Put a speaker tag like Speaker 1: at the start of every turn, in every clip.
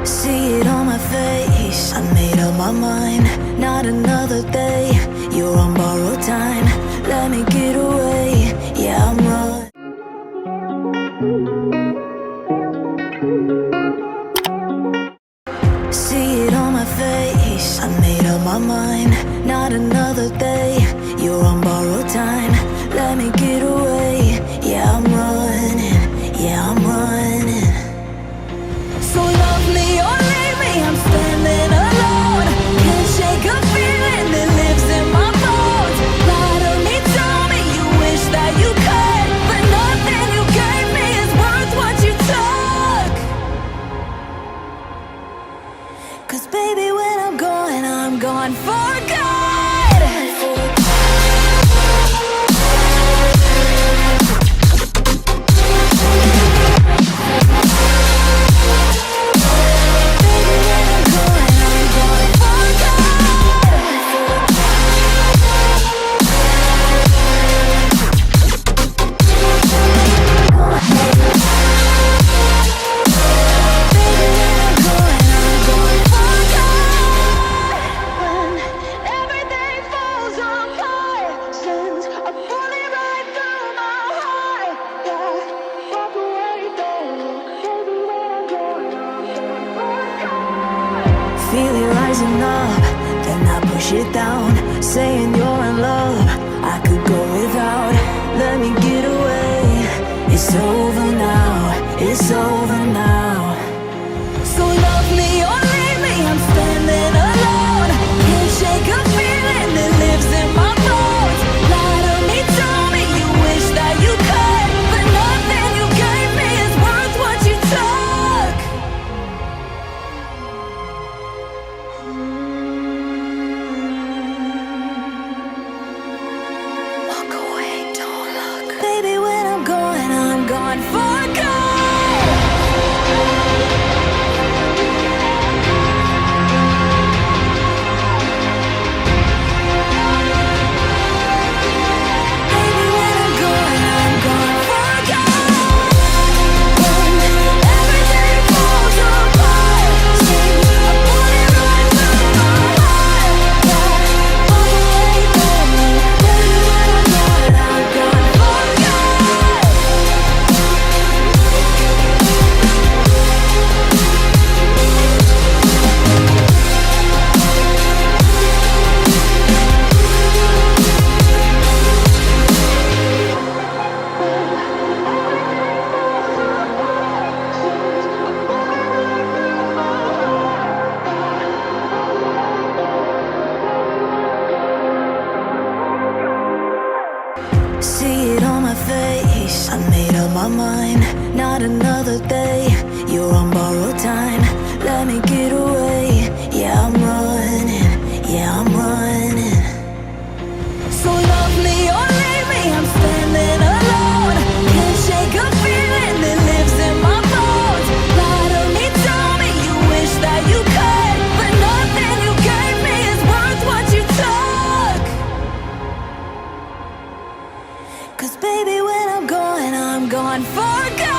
Speaker 1: See it on my face, I made up my mind. Not another day, you're on borrowed time. Let me get away, yeah, I'm running. See it on my face, I made up my mind. Not another day, you're on borrowed time. Let me get away, yeah, I'm running, yeah, I'm running. So love me or leave me, I'm standing alone. Can't shake a feeling that lives in my bones. Lie to me, tell me you wish that you could, but nothing you gave me is worth what you took. 'Cause baby, when I'm gone for good. Feel it rising up, then I push it down. Saying you're in love, I could go without. Let me get away, it's over now, it's over now. So love me or leave me, I'm standing alone. Can't shake a feeling that lives in my bones. Lie to me, tell me you wish that you could, but nothing you gave me is worth what you took. Walk away, don't look. Baby, when I'm gone for good. See it on my face, I made up my mind. Not another day, you're on borrowed time. Let me get away, yeah, I'm running, yeah, I'm running. So love me or leave me, I'm standing alone. Can't shake a feeling that lives in my bones. Lie to me, tell me you wish that you could, but nothing you gave me is worth what you took. 'Cause baby, when I'm gone for good.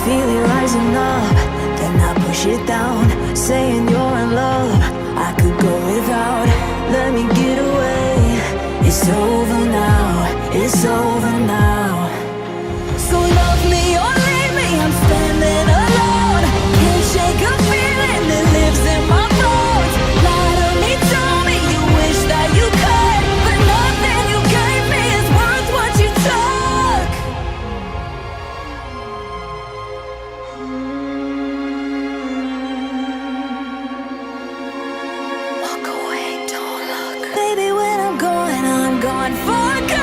Speaker 1: Feel it rising up, then I push it down. Saying you're in love, I could go without. Let me get away, it's over now, it's over now. So love me or leave me, I'm standing alone. Can't shake a feeling that lives in my bones. Lie to me, tell me you wish that you could, but nothing you gave me is worth what you took. Walk away, don't gone for good.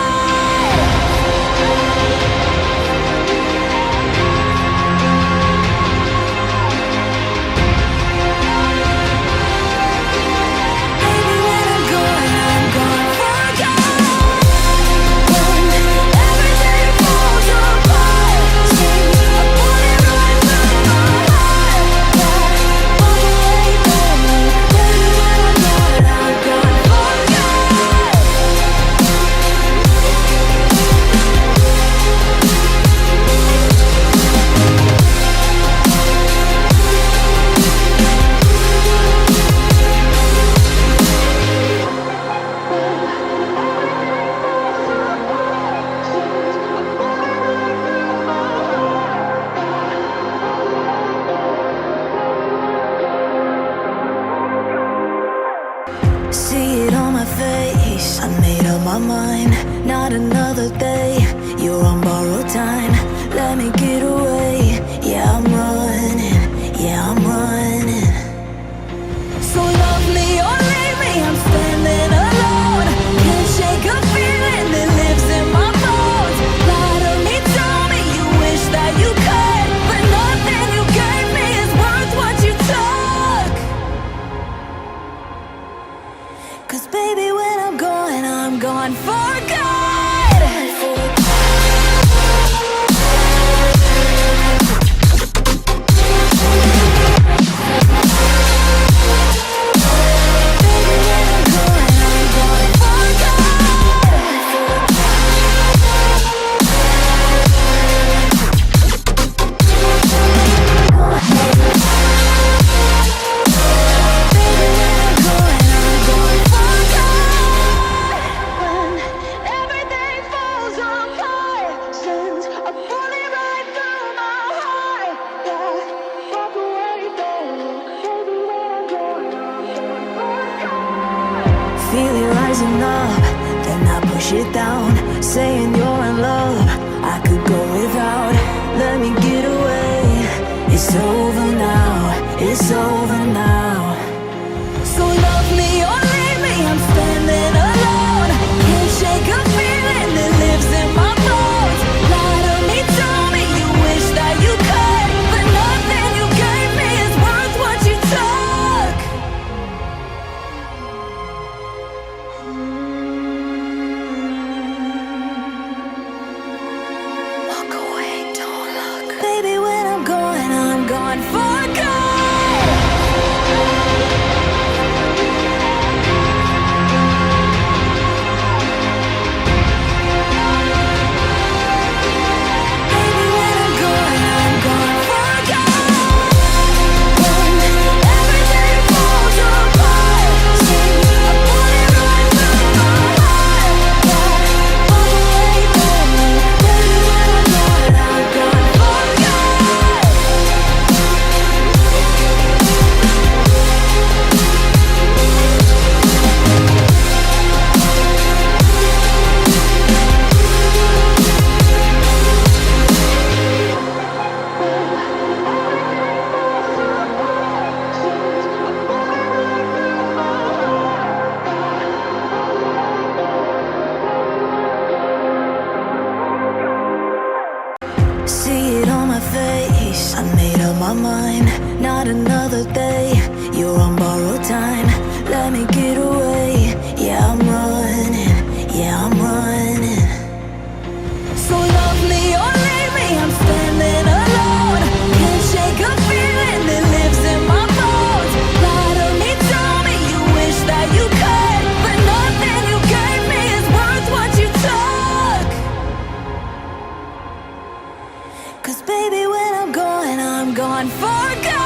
Speaker 1: See it on my face, I made up my mind. Not another day, you're on borrowed time. Let me get away, yeah I'm running, yeah I'm running. So love me or leave me, I'm standing alone. Can't shake a feeling that lives in my bones. Lie to me, tell me you wish that you could, but nothing you gave me is worth what you took. 'Cause baby, when I'm gone for good. Feel it rising up, then I push it down. Saying you're in love, I could go without. Let me get away, it's over now, it's over now. So love me or leave me, I'm standing alone. Can't shake a feeling that lives in my bones. Lie to me, tell me you wish that you could, but nothing you gave me is worth what you took. Walk away, don't look. Baby, when I'm gone for good. See it on my face, I made up my mind. Not another day, you're on borrowed time. Let me get away, yeah I'm running, yeah I'm running. So love me or leave me, I'm standing alone. Can't shake a feeling that lives in my bones. Lie to me, tell me you wish that you could, but nothing you gave me is worth what you took. 'Cause baby, when I'm gone for good.